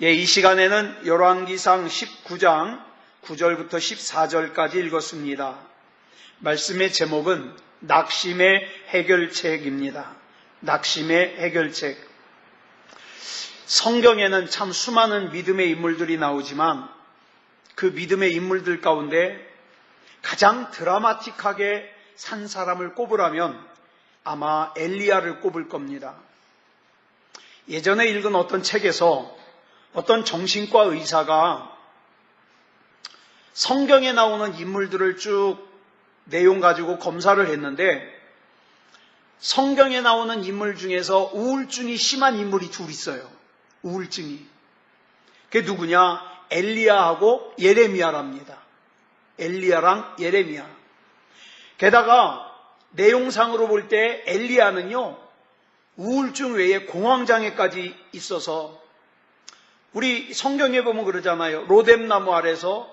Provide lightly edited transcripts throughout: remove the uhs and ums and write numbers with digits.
이 시간에는 열왕기상 19장 9절부터 14절까지 읽었습니다. 말씀의 제목은 낙심의 해결책입니다. 낙심의 해결책. 성경에는 참 수많은 믿음의 인물들이 나오지만 그 믿음의 인물들 가운데 가장 드라마틱하게 산 사람을 꼽으라면 아마 엘리야를 꼽을 겁니다. 예전에 읽은 어떤 책에서 어떤 정신과 의사가 성경에 나오는 인물들을 쭉 내용 가지고 검사를 했는데 성경에 나오는 인물 중에서 우울증이 심한 인물이 둘 있어요. 우울증이. 그게 누구냐? 엘리야하고 예레미야랍니다. 엘리야랑 예레미야. 게다가 내용상으로 볼 때 엘리야는요, 우울증 외에 공황장애까지 있어서 우리 성경에 보면 그러잖아요. 로뎀나무 아래서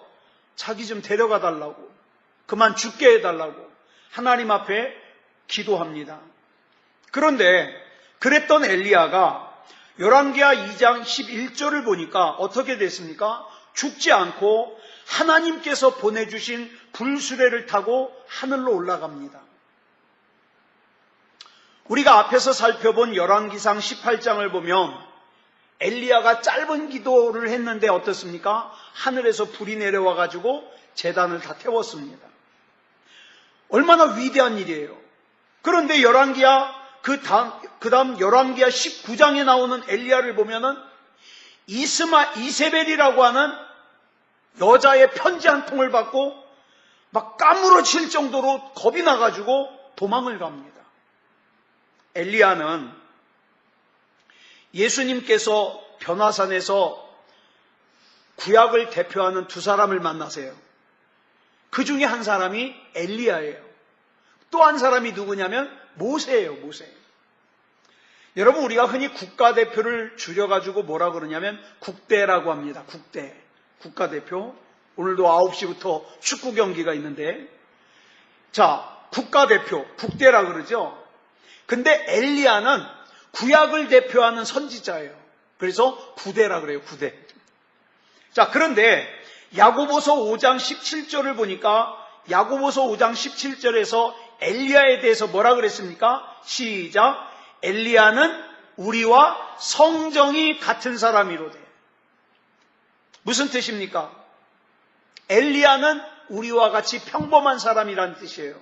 자기 좀 데려가 달라고, 그만 죽게 해달라고 하나님 앞에 기도합니다. 그런데 그랬던 엘리야가 열왕기하 2장 11절을 보니까 어떻게 됐습니까? 죽지 않고 하나님께서 보내주신 불수레를 타고 하늘로 올라갑니다. 우리가 앞에서 살펴본 열왕기상 18장을 보면 엘리야가 짧은 기도를 했는데 어떻습니까? 하늘에서 불이 내려와 가지고 제단을 다 태웠습니다. 얼마나 위대한 일이에요. 그런데 열왕기하 그 다음 열왕기하 19장에 나오는 엘리야를 보면은 이세벨이라고 하는 여자의 편지 한 통을 받고 막 까무러칠 정도로 겁이 나가지고 도망을 갑니다. 엘리야는 예수님께서 변화산에서 구약을 대표하는 두 사람을 만나세요. 그 중에 한 사람이 엘리야예요. 또 한 사람이 누구냐면 모세예요. 모세. 여러분, 우리가 흔히 국가대표를 줄여가지고 뭐라 그러냐면 국대라고 합니다. 국대. 국가대표. 오늘도 9시부터 축구 경기가 있는데, 자, 국가대표, 국대라 그러죠. 근데 엘리야는 구약을 대표하는 선지자예요. 그래서 구대라 그래요. 구대. 자, 그런데 야고보서 5장 17절을 보니까 야고보서 5장 17절에서 엘리야에 대해서 뭐라 그랬습니까? 시작. 엘리야는 우리와 성정이 같은 사람이로되. 무슨 뜻입니까? 엘리야는 우리와 같이 평범한 사람이라는 뜻이에요.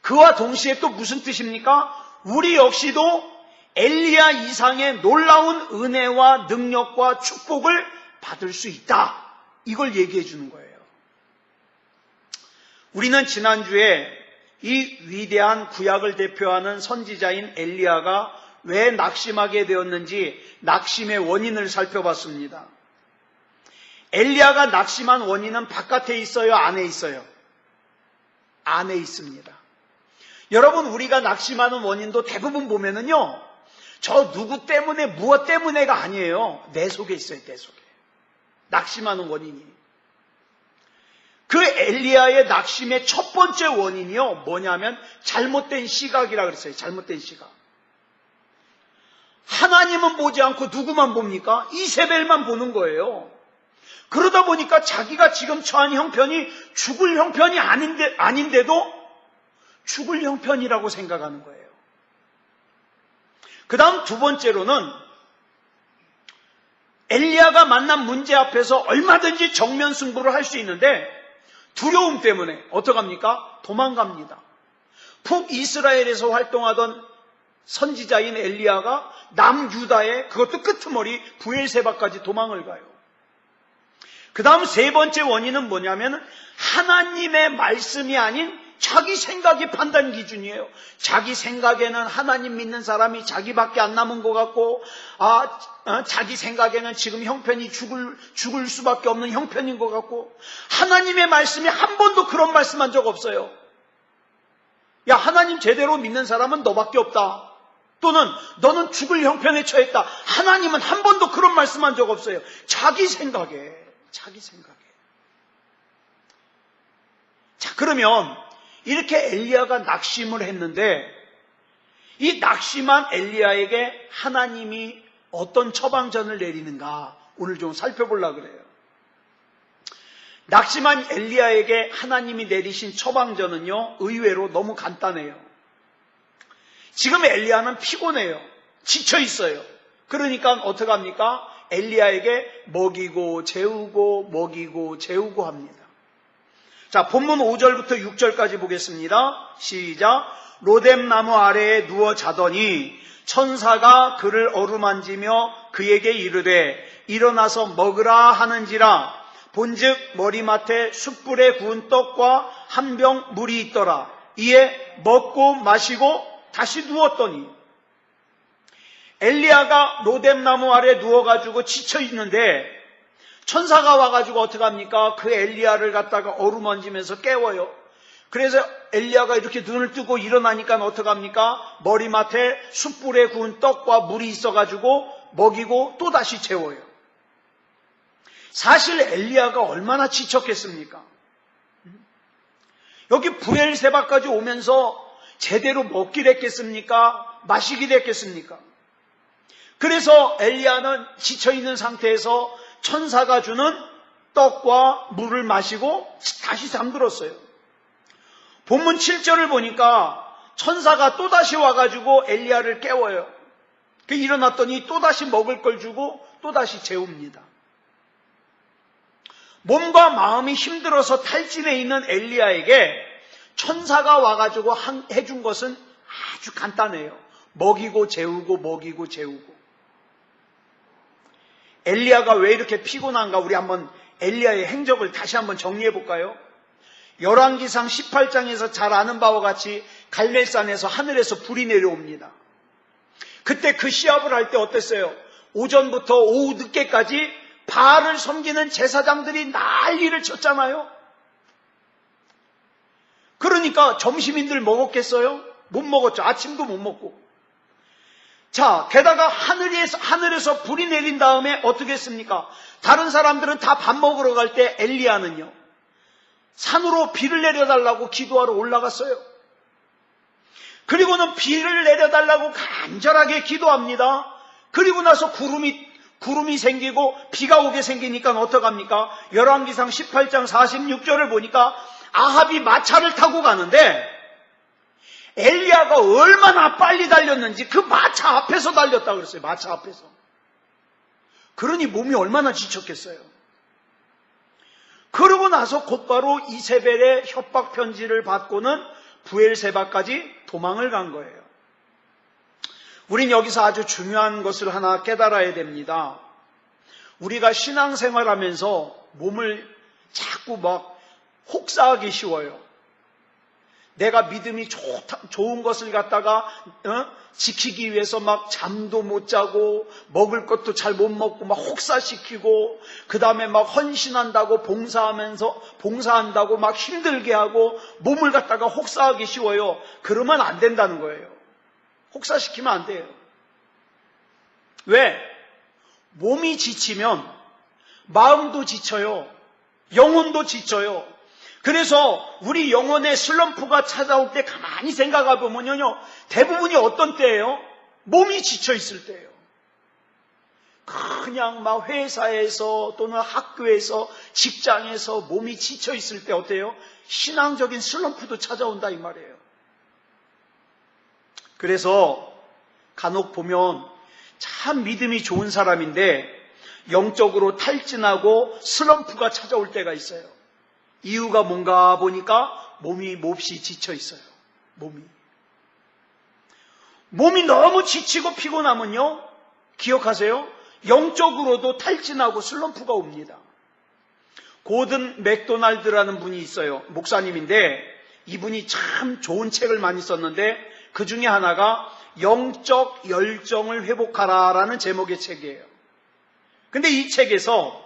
그와 동시에 또 무슨 뜻입니까? 우리 역시도 엘리야 이상의 놀라운 은혜와 능력과 축복을 받을 수 있다. 이걸 얘기해 주는 거예요. 우리는 지난주에 이 위대한 구약을 대표하는 선지자인 엘리야가 왜 낙심하게 되었는지 낙심의 원인을 살펴봤습니다. 엘리야가 낙심한 원인은 바깥에 있어요? 안에 있어요? 안에 있습니다. 여러분, 우리가 낙심하는 원인도 대부분 보면은요, 저 누구 때문에 무엇 때문에가 아니에요. 내 속에 있어요. 내 속에. 낙심하는 원인이. 그 엘리야의 낙심의 첫 번째 원인이요, 뭐냐면 잘못된 시각이라 그랬어요. 잘못된 시각. 하나님은 보지 않고 누구만 봅니까? 이세벨만 보는 거예요. 그러다 보니까 자기가 지금 처한 형편이 죽을 형편이 아닌데도 죽을 형편이라고 생각하는 거예요. 그 다음 두 번째로는 엘리야가 만난 문제 앞에서 얼마든지 정면 승부를 할 수 있는데 두려움 때문에 어떡합니까? 도망갑니다. 북이스라엘에서 활동하던 선지자인 엘리야가 남유다의 그것도 끄트머리 부엘세바까지 도망을 가요. 그 다음 세 번째 원인은 뭐냐면 하나님의 말씀이 아닌 자기 생각이 판단 기준이에요. 자기 생각에는 하나님 믿는 사람이 자기밖에 안 남은 것 같고, 자기 생각에는 지금 형편이 죽을 수밖에 없는 형편인 것 같고, 하나님의 말씀이 한 번도 그런 말씀한 적 없어요. 야, 하나님 제대로 믿는 사람은 너밖에 없다. 또는 너는 죽을 형편에 처했다. 하나님은 한 번도 그런 말씀한 적 없어요. 자기 생각에. 자, 그러면 이렇게 엘리야가 낙심을 했는데 이 낙심한 엘리야에게 하나님이 어떤 처방전을 내리는가? 오늘 좀 살펴보려고 그래요. 낙심한 엘리야에게 하나님이 내리신 처방전은요, 의외로 너무 간단해요. 지금 엘리야는 피곤해요. 지쳐 있어요. 그러니까 어떡합니까? 엘리야에게 먹이고 재우고 먹이고 재우고 합니다. 자, 본문 5절부터 6절까지 보겠습니다. 시작. 로뎀나무 아래에 누워 자더니 천사가 그를 어루만지며 그에게 이르되 일어나서 먹으라 하는지라. 본즉 머리맡에 숯불에 구운 떡과 한 병 물이 있더라. 이에 먹고 마시고 다시 누웠더니, 엘리야가 로뎀나무 아래 누워가지고 지쳐 있는데 천사가 와가지고 어떡합니까? 그 엘리야를 갖다가 어루만지면서 깨워요. 그래서 엘리야가 이렇게 눈을 뜨고 일어나니까 어떡합니까? 머리맡에 숯불에 구운 떡과 물이 있어가지고 먹이고 또 다시 재워요. 사실 엘리야가 얼마나 지쳤겠습니까? 여기 브엘세바까지 오면서 제대로 먹기 됐겠습니까? 마시기 됐겠습니까? 그래서 엘리야는 지쳐있는 상태에서 천사가 주는 떡과 물을 마시고 다시 잠들었어요. 본문 7절을 보니까 천사가 또다시 와가지고 엘리야를 깨워요. 일어났더니 또다시 먹을 걸 주고 또다시 재웁니다. 몸과 마음이 힘들어서 탈진해 있는 엘리야에게 천사가 와가지고 해준 것은 아주 간단해요. 먹이고 재우고 먹이고 재우고. 엘리야가 왜 이렇게 피곤한가? 우리 한번 엘리야의 행적을 다시 한번 정리해 볼까요? 열왕기상 18장에서 잘 아는 바와 같이 갈멜산에서 하늘에서 불이 내려옵니다. 그때 그 시합을 할 때 어땠어요? 오전부터 오후 늦게까지 바알을 섬기는 제사장들이 난리를 쳤잖아요. 그러니까 점심인들 먹었겠어요? 못 먹었죠. 아침도 못 먹고. 자, 게다가 하늘에서 불이 내린 다음에 어떻게 했습니까? 다른 사람들은 다 밥 먹으러 갈 때 엘리야는요, 산으로 비를 내려달라고 기도하러 올라갔어요. 그리고는 비를 내려달라고 간절하게 기도합니다. 그리고 나서 구름이 생기고 비가 오게 생기니까 어떡합니까? 열왕기상 18장 46절을 보니까 아합이 마차를 타고 가는데 엘리야가 얼마나 빨리 달렸는지 그 마차 앞에서 달렸다고 그랬어요. 마차 앞에서. 그러니 몸이 얼마나 지쳤겠어요. 그러고 나서 곧바로 이세벨의 협박 편지를 받고는 브엘세바까지 도망을 간 거예요. 우린 여기서 아주 중요한 것을 하나 깨달아야 됩니다. 우리가 신앙생활하면서 몸을 자꾸 막 혹사하기 쉬워요. 내가 믿음이 좋은 것을 갖다가 지키기 위해서 막 잠도 못 자고 먹을 것도 잘 못 먹고 막 혹사시키고 그 다음에 막 헌신한다고 봉사한다고 막 힘들게 하고 몸을 갖다가 혹사하기 쉬워요. 그러면 안 된다는 거예요. 혹사시키면 안 돼요. 왜? 몸이 지치면 마음도 지쳐요. 영혼도 지쳐요. 그래서 우리 영혼의 슬럼프가 찾아올 때 가만히 생각해 보면요, 대부분이 어떤 때예요? 몸이 지쳐 있을 때예요. 그냥 막 회사에서 또는 학교에서 직장에서 몸이 지쳐 있을 때 어때요? 신앙적인 슬럼프도 찾아온다 이 말이에요. 그래서 간혹 보면 참 믿음이 좋은 사람인데 영적으로 탈진하고 슬럼프가 찾아올 때가 있어요. 이유가 뭔가 보니까 몸이 몹시 지쳐 있어요. 몸이 너무 지치고 피곤하면요, 기억하세요? 영적으로도 탈진하고 슬럼프가 옵니다. 고든 맥도날드라는 분이 있어요. 목사님인데 이분이 참 좋은 책을 많이 썼는데 그 중에 하나가 영적 열정을 회복하라라는 제목의 책이에요. 근데 이 책에서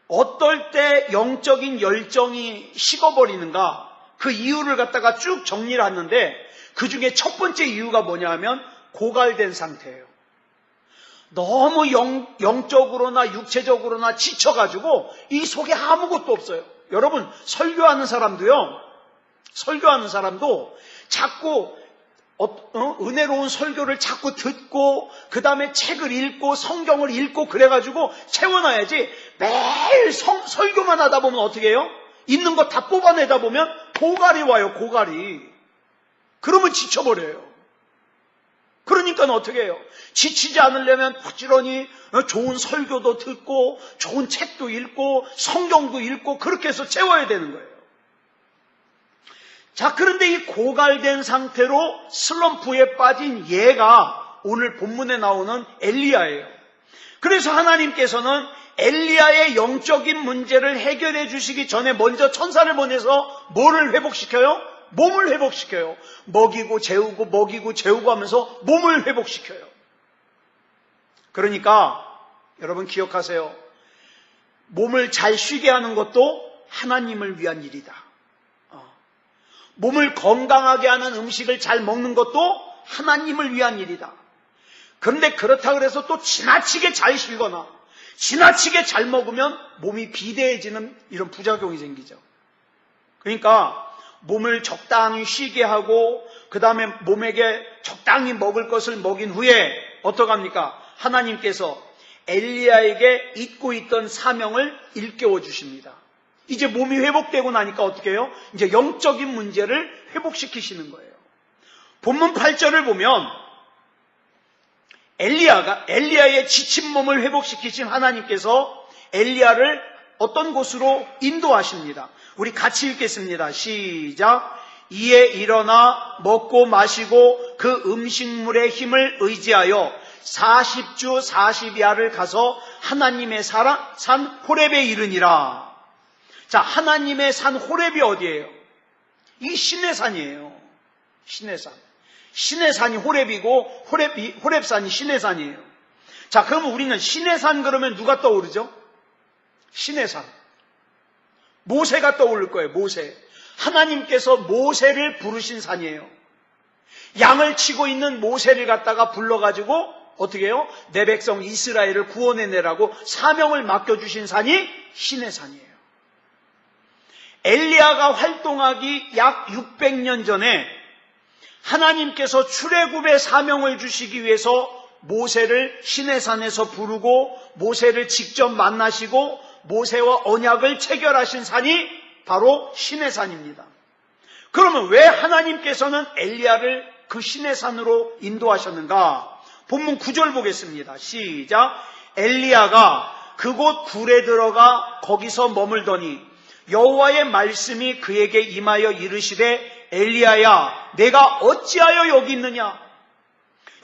어떨 때 영적인 열정이 식어버리는가 그 이유를 갖다가 쭉 정리를 하는데 그 중에 첫 번째 이유가 뭐냐 하면 고갈된 상태예요. 너무 영적으로나 육체적으로나 지쳐가지고 이 속에 아무것도 없어요. 여러분 설교하는 사람도 자꾸 은혜로운 설교를 자꾸 듣고 그 다음에 책을 읽고 성경을 읽고 그래가지고 채워놔야지. 매일 설교만 하다 보면 어떻게 해요? 있는 거 다 뽑아내다 보면 고갈이 와요. 고갈이. 그러면 지쳐버려요. 그러니까 어떻게 해요? 지치지 않으려면 부지런히 좋은 설교도 듣고 좋은 책도 읽고 성경도 읽고 그렇게 해서 채워야 되는 거예요. 자, 그런데 이 고갈된 상태로 슬럼프에 빠진 얘가 오늘 본문에 나오는 엘리야예요. 그래서 하나님께서는 엘리야의 영적인 문제를 해결해 주시기 전에 먼저 천사를 보내서 뭐를 회복시켜요? 몸을 회복시켜요. 먹이고 재우고 하면서 몸을 회복시켜요. 그러니까 여러분 기억하세요. 몸을 잘 쉬게 하는 것도 하나님을 위한 일이다. 몸을 건강하게 하는 음식을 잘 먹는 것도 하나님을 위한 일이다. 그런데 그렇다고 해서 또 지나치게 잘 쉬거나 지나치게 잘 먹으면 몸이 비대해지는 이런 부작용이 생기죠. 그러니까 몸을 적당히 쉬게 하고 그 다음에 몸에게 적당히 먹을 것을 먹인 후에 어떡합니까? 하나님께서 엘리야에게 잊고 있던 사명을 일깨워 주십니다. 이제 몸이 회복되고 나니까 어떻게 해요? 이제 영적인 문제를 회복시키시는 거예요. 본문 8절을 보면 엘리야의 지친 몸을 회복시키신 하나님께서 엘리야를 어떤 곳으로 인도하십니다. 우리 같이 읽겠습니다. 시작. 이에 일어나 먹고 마시고 그 음식물의 힘을 의지하여 40주 40야를 가서 하나님의 산 호렙에 이르니라. 자, 하나님의 산 호렙이 어디예요? 이 시내산이에요. 시내산. 시내산이 호렙이고 호렙산이 시내산이에요. 자, 그러면 우리는 시내산 그러면 누가 떠오르죠? 시내산. 모세가 떠오를 거예요. 모세. 하나님께서 모세를 부르신 산이에요. 양을 치고 있는 모세를 갖다가 불러가지고 어떻게 해요? 내 백성 이스라엘을 구원해내라고 사명을 맡겨주신 산이 시내산이에요. 엘리야가 활동하기 약 600년 전에 하나님께서 출애굽의 사명을 주시기 위해서 모세를 시내산에서 부르고 모세를 직접 만나시고 모세와 언약을 체결하신 산이 바로 시내산입니다. 그러면 왜 하나님께서는 엘리야를 그 시내산으로 인도하셨는가? 본문 9절 보겠습니다. 시작. 엘리야가 그곳 굴에 들어가 거기서 머물더니 여호와의 말씀이 그에게 임하여 이르시되 엘리야야 내가 어찌하여 여기 있느냐.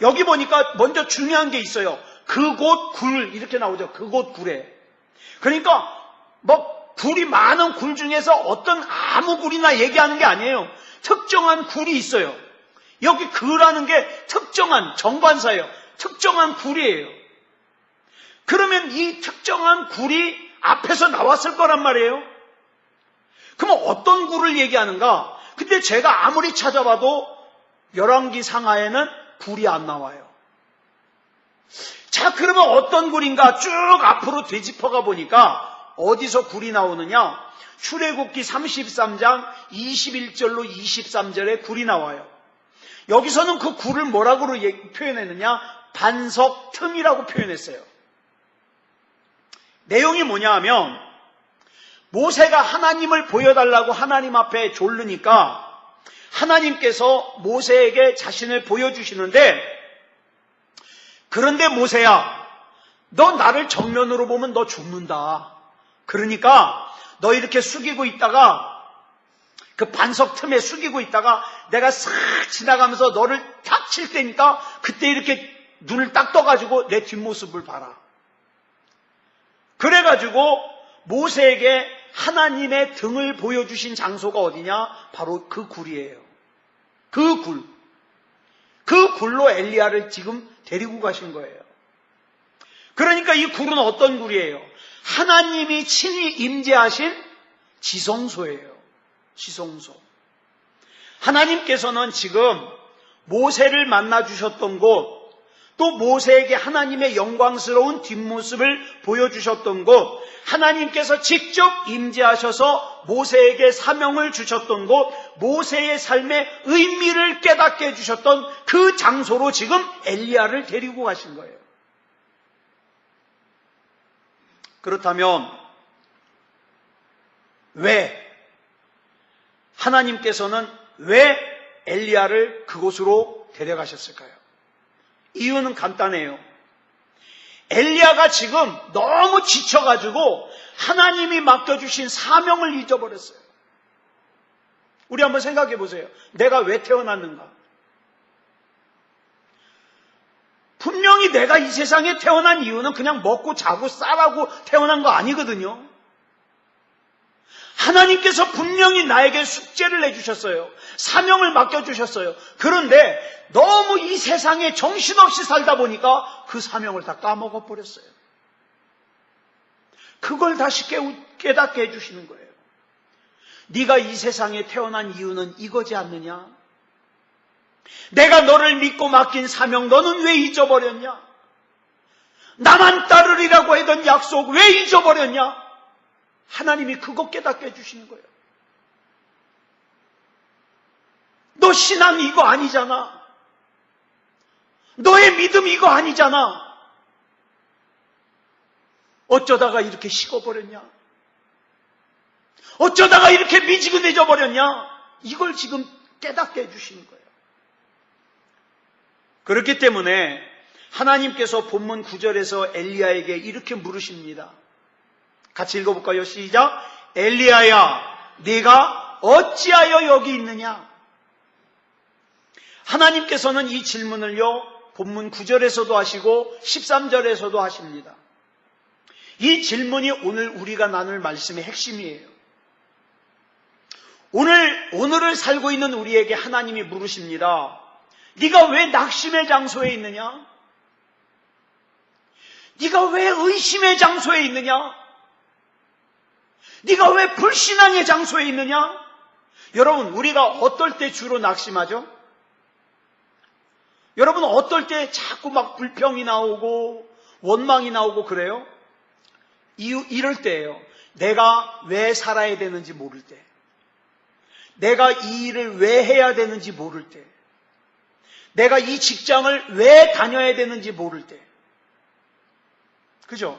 여기 보니까 먼저 중요한 게 있어요. 그곳 굴 이렇게 나오죠. 그곳 굴에. 그러니까 굴이 많은 굴 중에서 어떤 아무 굴이나 얘기하는 게 아니에요. 특정한 굴이 있어요. 여기 굴이라는 게 특정한 정관사예요. 특정한 굴이에요. 그러면 이 특정한 굴이 앞에서 나왔을 거란 말이에요. 그러면 어떤 굴을 얘기하는가? 근데 제가 아무리 찾아봐도 열왕기 상하에는 굴이 안 나와요. 자, 그러면 어떤 굴인가? 쭉 앞으로 되짚어가 보니까 어디서 굴이 나오느냐? 출애굽기 33장 21절로 23절에 굴이 나와요. 여기서는 그 굴을 뭐라고 표현했느냐? 반석 틈이라고 표현했어요. 내용이 뭐냐 하면 모세가 하나님을 보여달라고 하나님 앞에 졸르니까 하나님께서 모세에게 자신을 보여주시는데, 그런데 모세야 너 나를 정면으로 보면 너 죽는다. 그러니까 너 이렇게 숙이고 있다가 그 반석 틈에 숙이고 있다가 내가 싹 지나가면서 너를 탁 칠 때니까 그때 이렇게 눈을 딱 떠가지고 내 뒷모습을 봐라. 그래가지고 모세에게 하나님의 등을 보여주신 장소가 어디냐? 바로 그 굴이에요. 그 굴. 그 굴로 엘리야를 지금 데리고 가신 거예요. 그러니까 이 굴은 어떤 굴이에요? 하나님이 친히 임재하신 지성소예요. 지성소. 하나님께서는 지금 모세를 만나 주셨던 곳, 또 모세에게 하나님의 영광스러운 뒷모습을 보여주셨던 곳, 하나님께서 직접 임재하셔서 모세에게 사명을 주셨던 곳, 모세의 삶의 의미를 깨닫게 해주셨던 그 장소로 지금 엘리야를 데리고 가신 거예요. 그렇다면 하나님께서는 왜 엘리야를 그곳으로 데려가셨을까요? 이유는 간단해요. 엘리야가 지금 너무 지쳐가지고 하나님이 맡겨주신 사명을 잊어버렸어요. 우리 한번 생각해 보세요. 내가 왜 태어났는가? 분명히 내가 이 세상에 태어난 이유는 그냥 먹고 자고 싸라고 태어난 거 아니거든요. 하나님께서 분명히 나에게 숙제를 내주셨어요. 사명을 맡겨주셨어요. 그런데 너무 이 세상에 정신없이 살다 보니까 그 사명을 다 까먹어버렸어요. 그걸 다시 깨닫게 해주시는 거예요. 네가 이 세상에 태어난 이유는 이거지 않느냐? 내가 너를 믿고 맡긴 사명 너는 왜 잊어버렸냐? 나만 따르리라고 했던 약속 왜 잊어버렸냐? 하나님이 그거 깨닫게 해주시는 거예요. 너 신앙 이거 아니잖아. 너의 믿음 이거 아니잖아. 어쩌다가 이렇게 식어버렸냐? 어쩌다가 이렇게 미지근해져 버렸냐? 이걸 지금 깨닫게 해주시는 거예요. 그렇기 때문에 하나님께서 본문 9절에서 엘리야에게 이렇게 물으십니다. 같이 읽어볼까요? 시작. 엘리야야, 네가 어찌하여 여기 있느냐? 하나님께서는 이 질문을요, 본문 9절에서도 하시고 13절에서도 하십니다. 이 질문이 오늘 우리가 나눌 말씀의 핵심이에요. 오늘을 살고 있는 우리에게 하나님이 물으십니다. 네가 왜 낙심의 장소에 있느냐? 네가 왜 의심의 장소에 있느냐? 네가 왜 불신앙의 장소에 있느냐? 여러분, 우리가 어떨 때 주로 낙심하죠? 여러분, 어떨 때 자꾸 막 불평이 나오고 원망이 나오고 그래요? 이럴 때예요. 내가 왜 살아야 되는지 모를 때, 내가 이 일을 왜 해야 되는지 모를 때, 내가 이 직장을 왜 다녀야 되는지 모를 때. 그죠?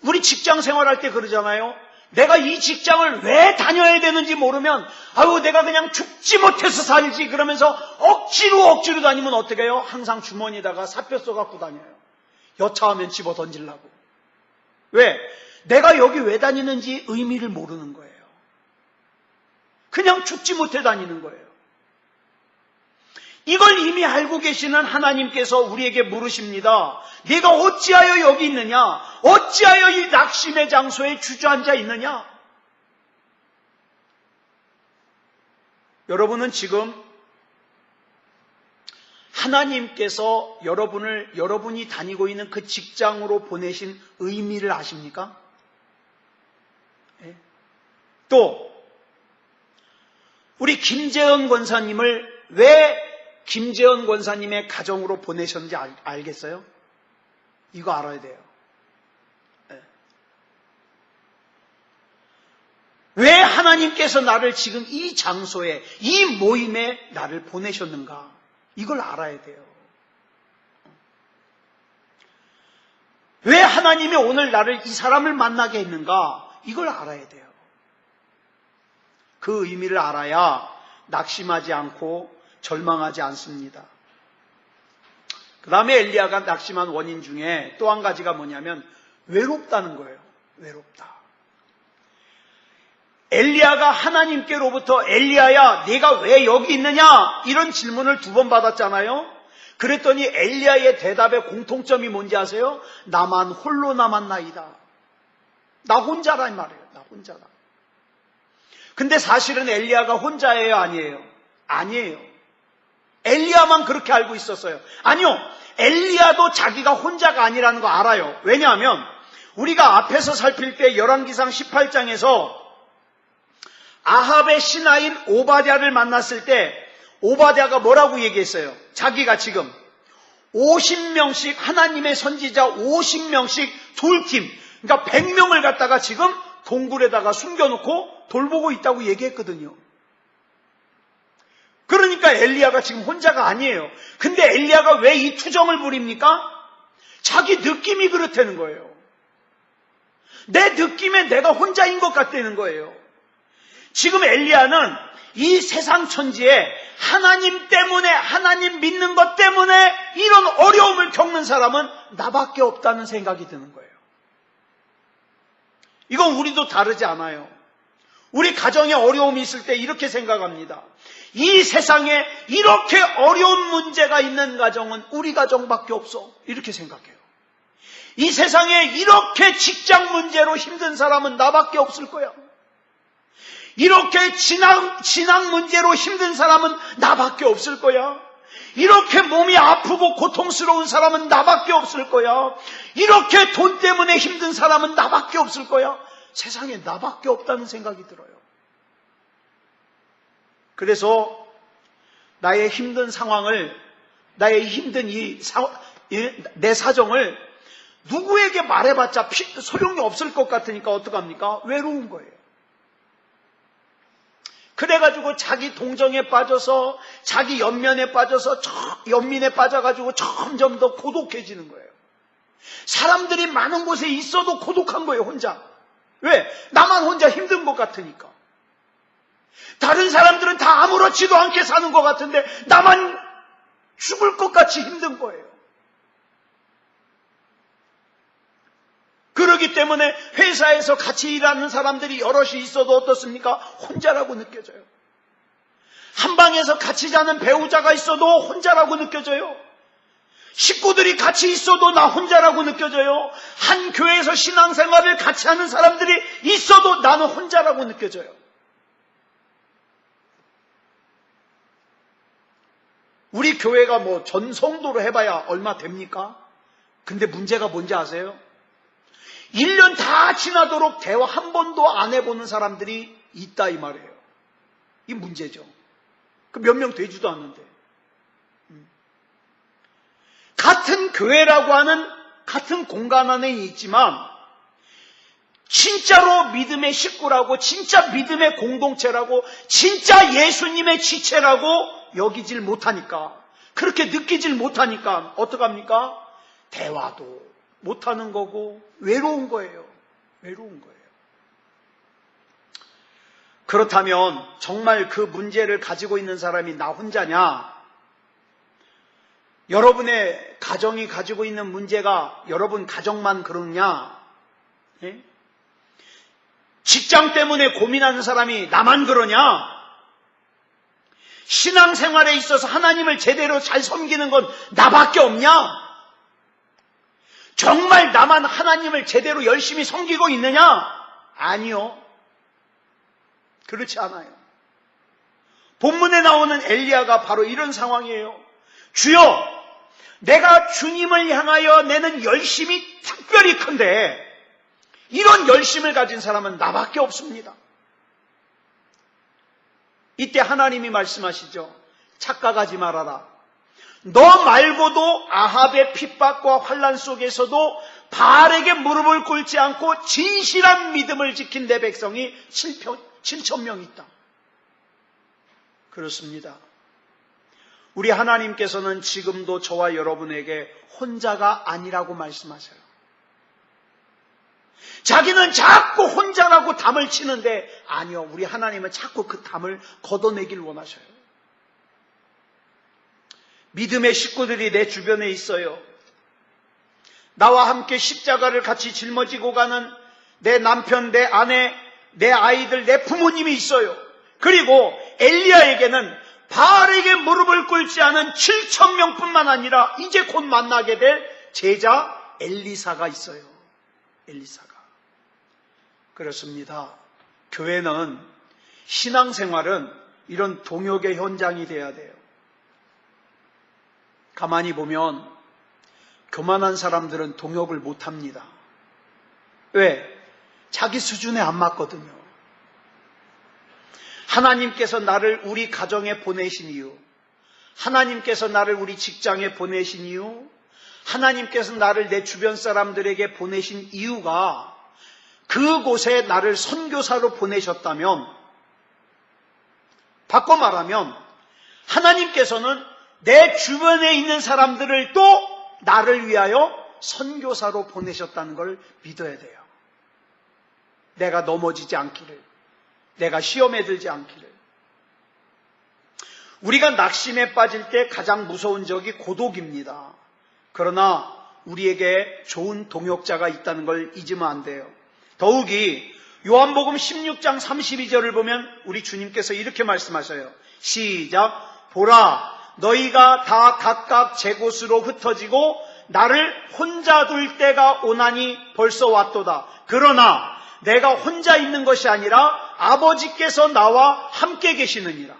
우리 직장 생활할 때 그러잖아요. 내가 이 직장을 왜 다녀야 되는지 모르면 내가 그냥 죽지 못해서 살지 그러면서 억지로 다니면 어떻게 해요? 항상 주머니에다가 사표 써갖고 다녀요. 여차하면 집어 던지려고. 왜? 내가 여기 왜 다니는지 의미를 모르는 거예요. 그냥 죽지 못해 다니는 거예요. 이걸 이미 알고 계시는 하나님께서 우리에게 물으십니다. 네가 어찌하여 여기 있느냐? 어찌하여 이 낙심의 장소에 주저앉아 있느냐? 여러분은 지금 하나님께서 여러분이 다니고 있는 그 직장으로 보내신 의미를 아십니까? 네. 또 우리 김재현 권사님을 왜 김재현 권사님의 가정으로 보내셨는지 알겠어요? 이거 알아야 돼요. 네. 왜 하나님께서 나를 지금 이 장소에, 이 모임에 나를 보내셨는가? 이걸 알아야 돼요. 왜 하나님이 오늘 나를 이 사람을 만나게 했는가? 이걸 알아야 돼요. 그 의미를 알아야 낙심하지 않고 절망하지 않습니다. 그 다음에 엘리야가 낙심한 원인 중에 또 한 가지가 뭐냐면 외롭다는 거예요. 외롭다. 엘리야가 하나님께로부터 엘리야야 네가 왜 여기 있느냐 이런 질문을 2번 받았잖아요. 그랬더니 엘리야의 대답의 공통점이 뭔지 아세요? 나만 홀로 남았나이다. 나 혼자란 말이에요. 나 혼자다. 근데 사실은 엘리야가 혼자예요? 아니에요? 아니에요. 엘리야만 그렇게 알고 있었어요. 아니요. 엘리야도 자기가 혼자가 아니라는 거 알아요. 왜냐하면 우리가 앞에서 살필 때 열왕기상 18장에서 아합의 신하인 오바댜를 만났을 때 오바댜가 뭐라고 얘기했어요? 자기가 지금 50명씩 하나님의 선지자 50명씩 둘팀, 그러니까 100명을 갖다가 지금 동굴에다가 숨겨놓고 돌보고 있다고 얘기했거든요. 그러니까 엘리야가 지금 혼자가 아니에요. 근데 엘리야가 왜 이 투정을 부립니까? 자기 느낌이 그렇다는 거예요. 내 느낌에 내가 혼자인 것 같다는 거예요. 지금 엘리야는 이 세상 천지에 하나님 때문에, 하나님 믿는 것 때문에 이런 어려움을 겪는 사람은 나밖에 없다는 생각이 드는 거예요. 이건 우리도 다르지 않아요. 우리 가정에 어려움이 있을 때 이렇게 생각합니다. 이 세상에 이렇게 어려운 문제가 있는 가정은 우리 가정밖에 없어. 이렇게 생각해요. 이 세상에 이렇게 직장 문제로 힘든 사람은 나밖에 없을 거야. 이렇게 진학 문제로 힘든 사람은 나밖에 없을 거야. 이렇게 몸이 아프고 고통스러운 사람은 나밖에 없을 거야. 이렇게 돈 때문에 힘든 사람은 나밖에 없을 거야. 세상에 나밖에 없다는 생각이 들어요. 그래서 나의 힘든 상황을, 나의 힘든 내 사정을 누구에게 말해봤자 소용이 없을 것 같으니까 어떡합니까? 외로운 거예요. 그래가지고 자기 동정에 빠져서, 자기 연면에 빠져서, 연민에 빠져가지고 점점 더 고독해지는 거예요. 사람들이 많은 곳에 있어도 고독한 거예요, 혼자. 왜? 나만 혼자 힘든 것 같으니까. 다른 사람들은 다 아무렇지도 않게 사는 것 같은데 나만 죽을 것 같이 힘든 거예요. 그렇기 때문에 회사에서 같이 일하는 사람들이 여럿이 있어도 어떻습니까? 혼자라고 느껴져요. 한 방에서 같이 자는 배우자가 있어도 혼자라고 느껴져요. 식구들이 같이 있어도 나 혼자라고 느껴져요. 한 교회에서 신앙생활을 같이 하는 사람들이 있어도 나는 혼자라고 느껴져요. 우리 교회가 뭐 전성도로 해봐야 얼마 됩니까? 근데 문제가 뭔지 아세요? 1년 다 지나도록 대화 한 번도 안 해보는 사람들이 있다 이 말이에요. 이 문제죠. 그 몇 명 되지도 않는데. 같은 교회라고 하는 같은 공간 안에 있지만 진짜로 믿음의 식구라고, 진짜 믿음의 공동체라고, 진짜 예수님의 지체라고 여기질 못하니까, 그렇게 느끼질 못하니까 어떡합니까? 대화도 못하는 거고 외로운 거예요. 외로운 거예요. 그렇다면 정말 그 문제를 가지고 있는 사람이 나 혼자냐? 여러분의 가정이 가지고 있는 문제가 여러분 가정만 그러냐? 예? 직장 때문에 고민하는 사람이 나만 그러냐? 신앙생활에 있어서 하나님을 제대로 잘 섬기는 건 나밖에 없냐? 정말 나만 하나님을 제대로 열심히 섬기고 있느냐? 아니요. 그렇지 않아요. 본문에 나오는 엘리야가 바로 이런 상황이에요. 주여, 내가 주님을 향하여 내는 열심이 특별히 큰데 이런 열심을 가진 사람은 나밖에 없습니다. 이때 하나님이 말씀하시죠. 착각하지 말아라. 너 말고도 아합의 핍박과 환난 속에서도 바알에게 무릎을 꿇지 않고 진실한 믿음을 지킨 내 백성이 7,000명 있다. 그렇습니다. 우리 하나님께서는 지금도 저와 여러분에게 혼자가 아니라고 말씀하셔요. 자기는 자꾸 혼자라고 담을 치는데 아니요, 우리 하나님은 자꾸 그 담을 걷어내길 원하셔요. 믿음의 식구들이 내 주변에 있어요. 나와 함께 십자가를 같이 짊어지고 가는 내 남편, 내 아내, 내 아이들, 내 부모님이 있어요. 그리고 엘리야에게는 바알에게 무릎을 꿇지 않은 7,000명뿐만 아니라 이제 곧 만나게 될 제자 엘리사가 있어요. 엘리사가. 그렇습니다. 교회는, 신앙생활은 이런 동역의 현장이 돼야 돼요. 가만히 보면 교만한 사람들은 동역을 못합니다. 왜? 자기 수준에 안 맞거든요. 하나님께서 나를 우리 가정에 보내신 이유, 하나님께서 나를 우리 직장에 보내신 이유, 하나님께서 나를 내 주변 사람들에게 보내신 이유가 그곳에 나를 선교사로 보내셨다면, 바꿔 말하면 하나님께서는 내 주변에 있는 사람들을 또 나를 위하여 선교사로 보내셨다는 걸 믿어야 돼요. 내가 넘어지지 않기를, 내가 시험에 들지 않기를. 우리가 낙심에 빠질 때 가장 무서운 적이 고독입니다. 그러나 우리에게 좋은 동역자가 있다는 걸 잊으면 안 돼요. 더욱이 요한복음 16장 32절을 보면 우리 주님께서 이렇게 말씀하셔요. 시작. 보라, 너희가 다 각각 제 곳으로 흩어지고 나를 혼자 둘 때가 오나니 벌써 왔도다. 그러나 내가 혼자 있는 것이 아니라 아버지께서 나와 함께 계시느니라.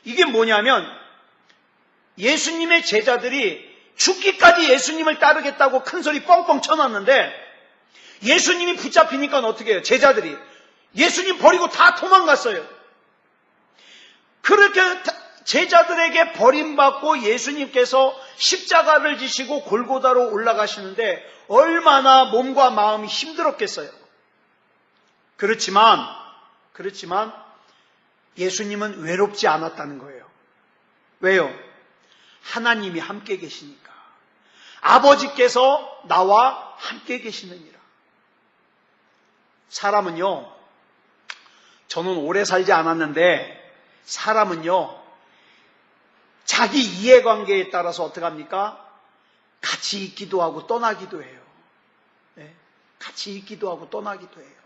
이게 뭐냐면 예수님의 제자들이 죽기까지 예수님을 따르겠다고 큰소리 뻥뻥 쳐놨는데 예수님이 붙잡히니까 어떻게 해요? 제자들이 예수님 버리고 다 도망갔어요. 그렇게 제자들에게 버림받고 예수님께서 십자가를 지시고 골고다로 올라가시는데 얼마나 몸과 마음이 힘들었겠어요. 그렇지만 예수님은 외롭지 않았다는 거예요. 왜요? 하나님이 함께 계시니까. 아버지께서 나와 함께 계시느니라. 사람은요, 저는 오래 살지 않았는데 사람은요, 자기 이해관계에 따라서 어떻게 합니까? 같이 있기도 하고 떠나기도 해요. 네? 같이 있기도 하고 떠나기도 해요.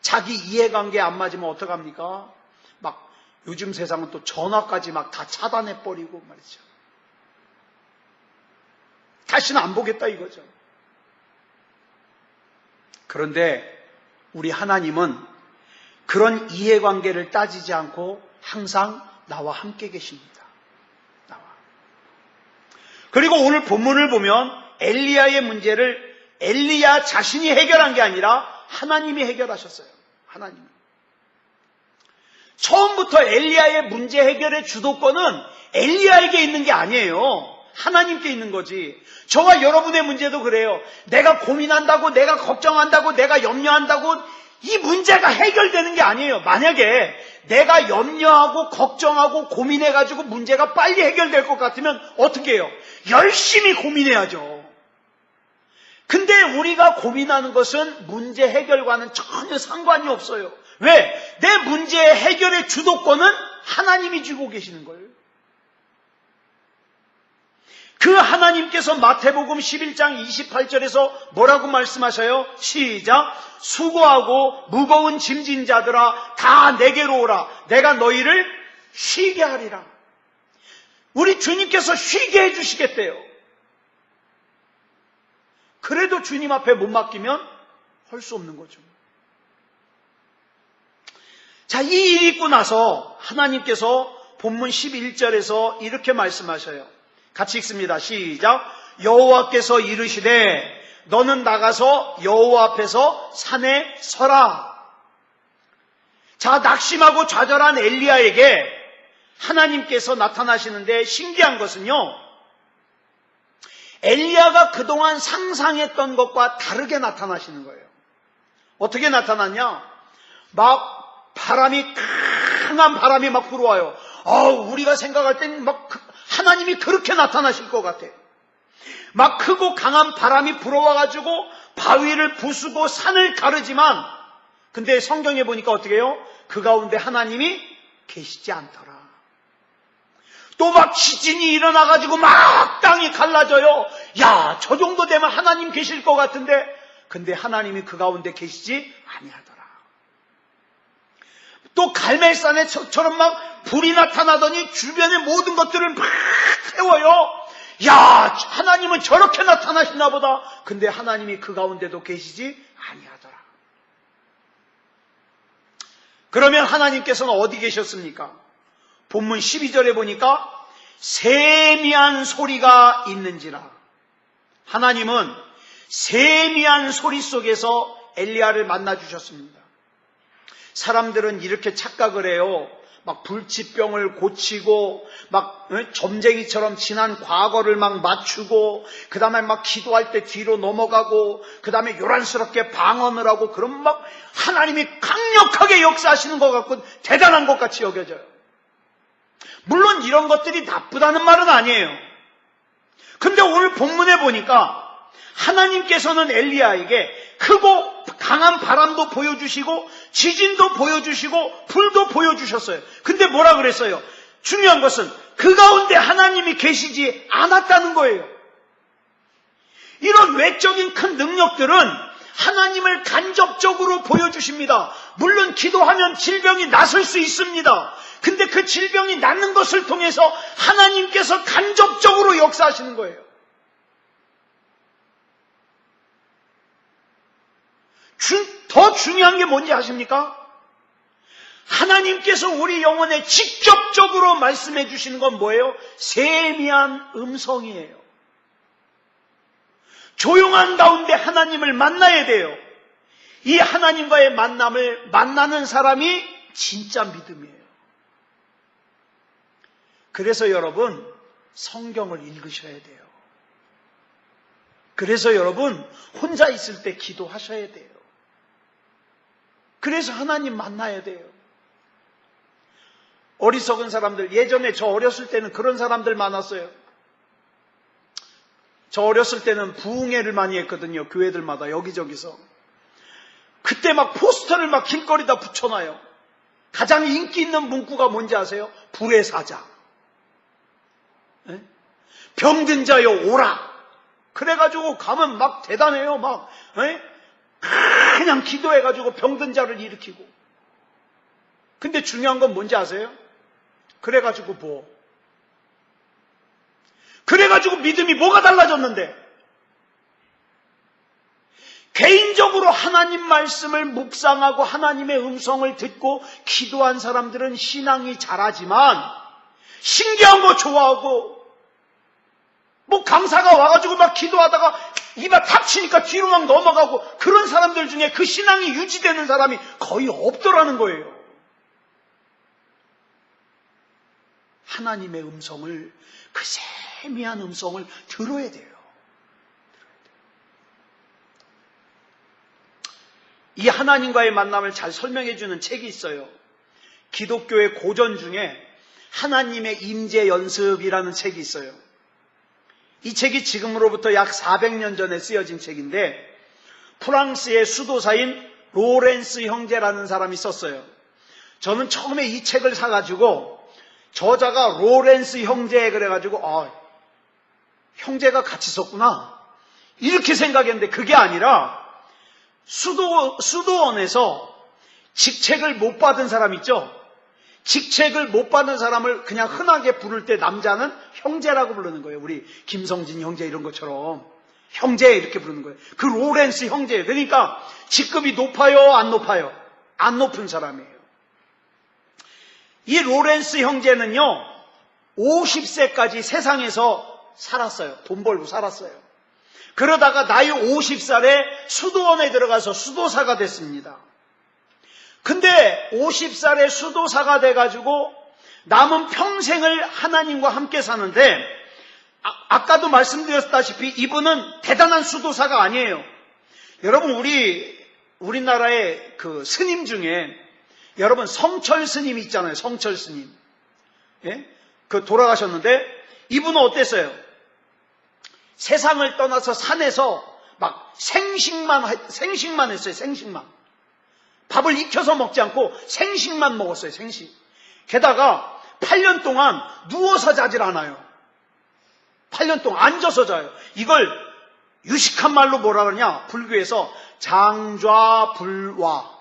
자기 이해관계 안 맞으면 어떻게 합니까? 막 요즘 세상은 또 전화까지 막 다 차단해버리고 말이죠. 다시는 안 보겠다 이거죠. 그런데 우리 하나님은 그런 이해관계를 따지지 않고 항상 나와 함께 계십니다. 나와. 그리고 오늘 본문을 보면 엘리야의 문제를 엘리야 자신이 해결한 게 아니라 하나님이 해결하셨어요. 하나님. 처음부터 엘리야의 문제 해결의 주도권은 엘리야에게 있는 게 아니에요. 하나님께 있는 거지. 저와 여러분의 문제도 그래요. 내가 고민한다고, 내가 걱정한다고, 내가 염려한다고 이 문제가 해결되는 게 아니에요. 만약에 내가 염려하고 걱정하고 고민해가지고 문제가 빨리 해결될 것 같으면 어떻게 해요? 열심히 고민해야죠. 근데 우리가 고민하는 것은 문제 해결과는 전혀 상관이 없어요. 왜? 내 문제 해결의 주도권은 하나님이 쥐고 계시는 거예요. 그 하나님께서 마태복음 11장 28절에서 뭐라고 말씀하셔요? 시작. 수고하고 무거운 짐진 자들아 다 내게로 오라. 내가 너희를 쉬게 하리라. 우리 주님께서 쉬게 해주시겠대요. 그래도 주님 앞에 못 맡기면 할 수 없는 거죠. 자, 이 일이 있고 나서 하나님께서 본문 11절에서 이렇게 말씀하셔요. 같이 읽습니다. 시작. 여호와께서 이르시되 너는 나가서 여호와 앞에서 산에 서라. 자, 낙심하고 좌절한 엘리야에게 하나님께서 나타나시는데 신기한 것은요, 엘리야가 그동안 상상했던 것과 다르게 나타나시는 거예요. 어떻게 나타났냐? 막 강한 바람이 막 불어와요. 우리가 생각할 땐 막 하나님이 그렇게 나타나실 것 같아. 막 크고 강한 바람이 불어와가지고 바위를 부수고 산을 가르지만, 근데 성경에 보니까 어떻게 해요? 그 가운데 하나님이 계시지 않더라. 또 막 지진이 일어나가지고 막 땅이 갈라져요. 야, 저 정도 되면 하나님 계실 것 같은데, 근데 하나님이 그 가운데 계시지 아니하더라. 또 갈멜산에처럼 막 불이 나타나더니 주변의 모든 것들을 막 태워요. 야, 하나님은 저렇게 나타나시나 보다. 근데 하나님이 그 가운데도 계시지 아니하더라. 그러면 하나님께서는 어디 계셨습니까? 본문 12절에 보니까 세미한 소리가 있는지라. 하나님은 세미한 소리 속에서 엘리야를 만나 주셨습니다. 사람들은 이렇게 착각을 해요. 막 불치병을 고치고 막 점쟁이처럼 지난 과거를 막 맞추고 그 다음에 막 기도할 때 뒤로 넘어가고 그 다음에 요란스럽게 방언을 하고 그럼 막 하나님이 강력하게 역사하시는 것 같고 대단한 것 같이 여겨져요. 물론 이런 것들이 나쁘다는 말은 아니에요. 근데 오늘 본문에 보니까 하나님께서는 엘리야에게 크고 강한 바람도 보여주시고 지진도 보여주시고 불도 보여주셨어요. 근데 뭐라 그랬어요? 중요한 것은 그 가운데 하나님이 계시지 않았다는 거예요. 이런 외적인 큰 능력들은 하나님을 간접적으로 보여주십니다. 물론 기도하면 질병이 낫을 수 있습니다. 근데 그 질병이 낫는 것을 통해서 하나님께서 간접적으로 역사하시는 거예요. 더 중요한 게 뭔지 아십니까? 하나님께서 우리 영혼에 직접적으로 말씀해 주시는 건 뭐예요? 세미한 음성이에요. 조용한 가운데 하나님을 만나야 돼요. 이 하나님과의 만남을 만나는 사람이 진짜 믿음이에요. 그래서 여러분 성경을 읽으셔야 돼요. 그래서 여러분 혼자 있을 때 기도하셔야 돼요. 그래서 하나님 만나야 돼요. 어리석은 사람들, 예전에 저 어렸을 때는 그런 사람들 많았어요. 저 어렸을 때는 부흥회를 많이 했거든요. 교회들마다 여기저기서. 그때 막 포스터를 막 길거리다 붙여놔요. 가장 인기 있는 문구가 뭔지 아세요? 불의 사자. 병든 자여 오라. 그래가지고 가면 막 대단해요. 막 그냥 기도해가지고 병든 자를 일으키고. 근데 중요한 건 뭔지 아세요? 그래가지고 뭐? 그래가지고 믿음이 뭐가 달라졌는데? 개인적으로 하나님 말씀을 묵상하고 하나님의 음성을 듣고 기도한 사람들은 신앙이 잘하지만 신기한 거 좋아하고 뭐 강사가 와가지고 막 기도하다가 입에 탁 치니까 뒤로 막 넘어가고 그런 사람들 중에 그 신앙이 유지되는 사람이 거의 없더라는 거예요. 하나님의 음성을, 그 세미한 음성을 들어야 돼요. 이 하나님과의 만남을 잘 설명해 주는 책이 있어요. 기독교의 고전 중에 하나님의 임재 연습이라는 책이 있어요. 이 책이 지금으로부터 약 400년 전에 쓰여진 책인데 프랑스의 수도사인 로렌스 형제라는 사람이 썼어요. 저는 처음에 이 책을 사가지고 저자가 로렌스 형제 그래가지고 형제가 같이 썼구나 이렇게 생각했는데 그게 아니라 수도원에서 직책을 못 받은 사람 있죠? 직책을 못 받은 사람을 그냥 흔하게 부를 때 남자는 형제라고 부르는 거예요. 우리 김성진 형제 이런 것처럼 형제 이렇게 부르는 거예요. 그 로렌스 형제. 그러니까 직급이 높아요? 안 높아요? 안 높은 사람이에요. 이 로렌스 형제는요 50세까지 세상에서 살았어요. 돈 벌고 살았어요. 그러다가 나이 50살에 수도원에 들어가서 수도사가 됐습니다. 근데 50살에 수도사가 돼가지고 남은 평생을 하나님과 함께 사는데 아까도 말씀드렸다시피 이분은 대단한 수도사가 아니에요. 여러분 우리나라의 그 스님 중에 여러분 성철 스님 있잖아요. 성철 스님. 예? 그 돌아가셨는데 이분은 어땠어요? 세상을 떠나서 산에서 막 생식만 했어요. 생식만. 밥을 익혀서 먹지 않고 생식만 먹었어요. 생식. 게다가 8년 동안 누워서 자질 않아요. 8년 동안 앉아서 자요. 이걸 유식한 말로 뭐라 그러냐? 불교에서 장좌불화.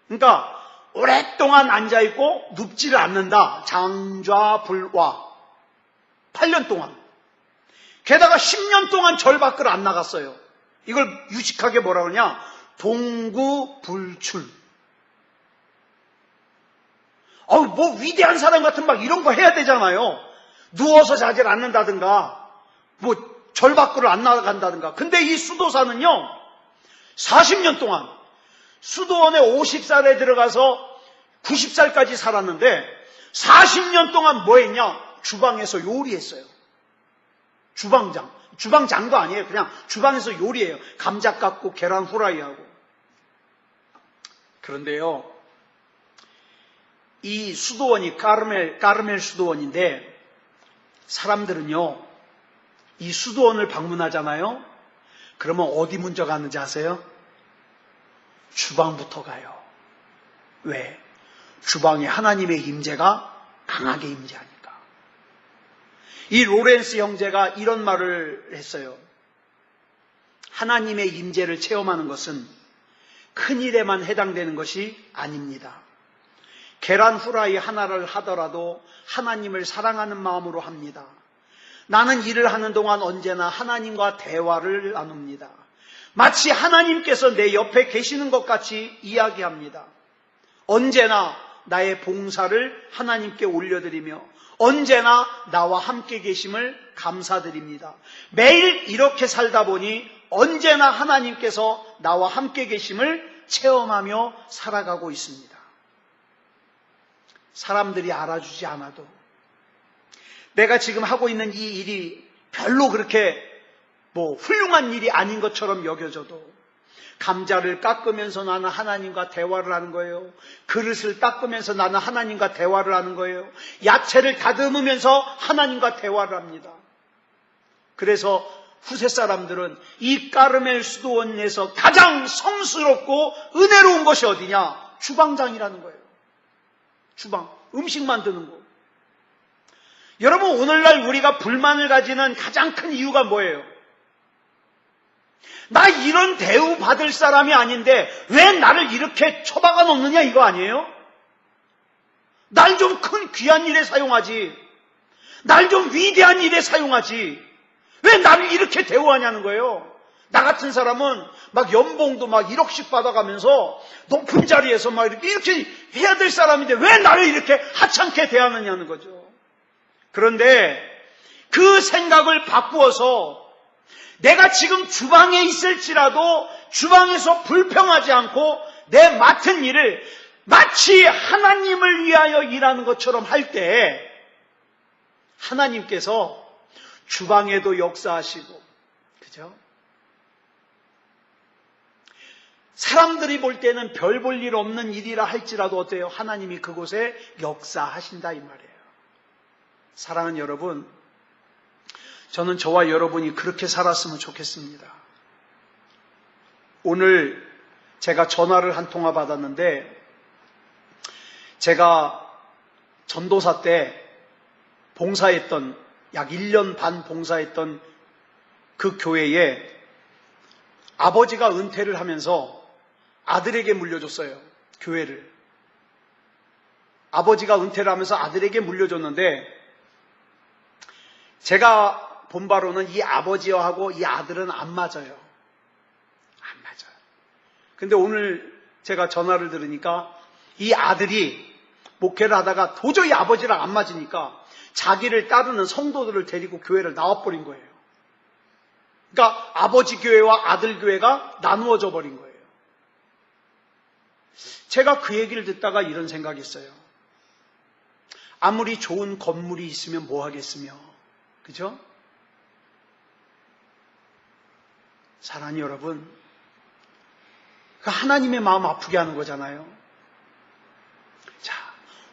그러니까 오랫동안 앉아있고 눕지를 않는다. 장좌불화. 8년 동안. 게다가 10년 동안 절 밖을 안 나갔어요. 이걸 유식하게 뭐라 그러냐? 동구불출. 뭐 위대한 사람 같은 막 이런 거 해야 되잖아요. 누워서 자질 않는다든가 뭐 절 밖으로 안 나간다든가. 근데 이 수도사는요 40년 동안 수도원에 50살에 들어가서 90살까지 살았는데 40년 동안 뭐 했냐? 주방에서 요리했어요. 주방장도 아니에요. 그냥 주방에서 요리해요. 감자 깎고 계란 후라이하고. 그런데요, 이 수도원이 까르멜 수도원인데 사람들은요, 이 수도원을 방문하잖아요. 그러면 어디 먼저 가는지 아세요? 주방부터 가요. 왜? 주방에 하나님의 임재가 강하게 임재하니까. 이 로렌스 형제가 이런 말을 했어요. 하나님의 임재를 체험하는 것은 큰 일에만 해당되는 것이 아닙니다. 계란 후라이 하나를 하더라도 하나님을 사랑하는 마음으로 합니다. 나는 일을 하는 동안 언제나 하나님과 대화를 나눕니다. 마치 하나님께서 내 옆에 계시는 것 같이 이야기합니다. 언제나 나의 봉사를 하나님께 올려드리며 언제나 나와 함께 계심을 감사드립니다. 매일 이렇게 살다 보니 언제나 하나님께서 나와 함께 계심을 체험하며 살아가고 있습니다. 사람들이 알아주지 않아도 내가 지금 하고 있는 이 일이 별로 그렇게 훌륭한 일이 아닌 것처럼 여겨져도 감자를 깎으면서 나는 하나님과 대화를 하는 거예요. 그릇을 닦으면서 나는 하나님과 대화를 하는 거예요. 야채를 다듬으면서 하나님과 대화를 합니다. 그래서 후세 사람들은 이 까르멜 수도원에서 가장 성스럽고 은혜로운 것이 어디냐? 주방장이라는 거예요. 주방, 음식 만드는 거. 여러분, 오늘날 우리가 불만을 가지는 가장 큰 이유가 뭐예요? 나 이런 대우 받을 사람이 아닌데 왜 나를 이렇게 처박아 놓느냐 이거 아니에요? 날 좀 큰 귀한 일에 사용하지. 날 좀 위대한 일에 사용하지. 왜 나를 이렇게 대우하냐는 거예요. 나 같은 사람은 막 연봉도 막 1억씩 받아가면서 높은 자리에서 막 이렇게 해야 될 사람인데 왜 나를 이렇게 하찮게 대하느냐는 거죠. 그런데 그 생각을 바꾸어서 내가 지금 주방에 있을지라도 주방에서 불평하지 않고 내 맡은 일을 마치 하나님을 위하여 일하는 것처럼 할 때 하나님께서 주방에도 역사하시고, 그죠? 사람들이 볼 때는 별 볼 일 없는 일이라 할지라도 어때요? 하나님이 그곳에 역사하신다 이 말이에요. 사랑하는 여러분, 저는 저와 여러분이 그렇게 살았으면 좋겠습니다. 오늘 제가 전화를 한 통화 받았는데 제가 전도사 때 봉사했던 약 1년 반 봉사했던 그 교회에 아버지가 은퇴를 하면서 아들에게 물려줬어요. 교회를. 아버지가 은퇴를 하면서 아들에게 물려줬는데 제가 본 바로는 이 아버지하고 이 아들은 안 맞아요. 안 맞아요. 근데 오늘 제가 전화를 들으니까 이 아들이 목회를 하다가 도저히 아버지랑 안 맞으니까 자기를 따르는 성도들을 데리고 교회를 나와버린 거예요. 그러니까 아버지 교회와 아들 교회가 나누어져 버린 거예요. 제가 그 얘기를 듣다가 이런 생각이 있어요. 아무리 좋은 건물이 있으면 뭐 하겠으며, 그죠? 사랑하는 여러분, 그 하나님의 마음 아프게 하는 거잖아요. 자,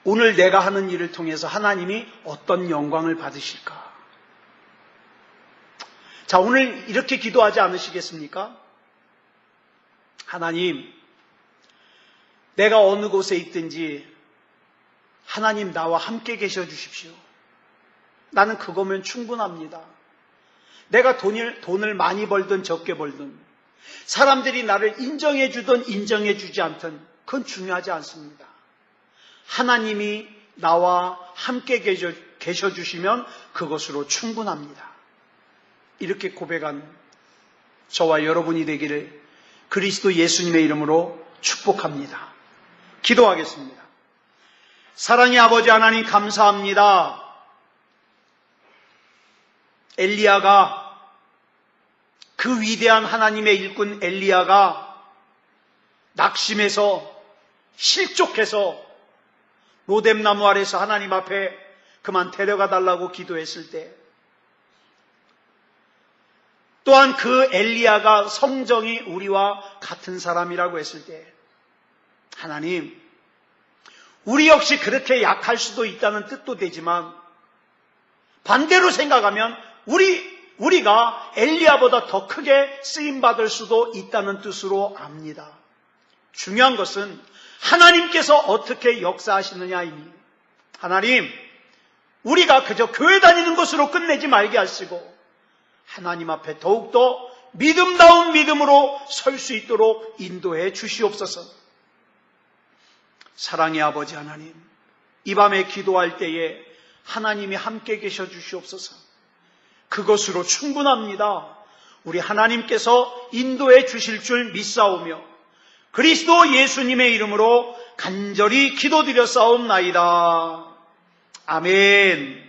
오늘 내가 하는 일을 통해서 하나님이 어떤 영광을 받으실까? 자, 오늘 이렇게 기도하지 않으시겠습니까? 하나님, 내가 어느 곳에 있든지 하나님 나와 함께 계셔 주십시오. 나는 그거면 충분합니다. 내가 돈을 많이 벌든 적게 벌든 사람들이 나를 인정해 주든 인정해 주지 않든 그건 중요하지 않습니다. 하나님이 나와 함께 계셔 주시면 그것으로 충분합니다. 이렇게 고백한 저와 여러분이 되기를 그리스도 예수님의 이름으로 축복합니다. 기도하겠습니다. 사랑의 아버지 하나님 감사합니다. 엘리야가 그 위대한 하나님의 일꾼 엘리야가 낙심해서 실족해서 로뎀나무 아래서 하나님 앞에 그만 데려가 달라고 기도했을 때, 또한 그 엘리야가 성정이 우리와 같은 사람이라고 했을 때, 하나님, 우리 역시 그렇게 약할 수도 있다는 뜻도 되지만 반대로 생각하면 우리가 엘리야보다 더 크게 쓰임받을 수도 있다는 뜻으로 압니다. 중요한 것은 하나님께서 어떻게 역사하시느냐이니, 하나님, 우리가 그저 교회 다니는 것으로 끝내지 말게 하시고 하나님 앞에 더욱더 믿음다운 믿음으로 설 수 있도록 인도해 주시옵소서. 사랑의 아버지 하나님, 이 밤에 기도할 때에 하나님이 함께 계셔 주시옵소서. 그것으로 충분합니다. 우리 하나님께서 인도해 주실 줄 믿사오며 그리스도 예수님의 이름으로 간절히 기도드려 싸움나이다. 아멘.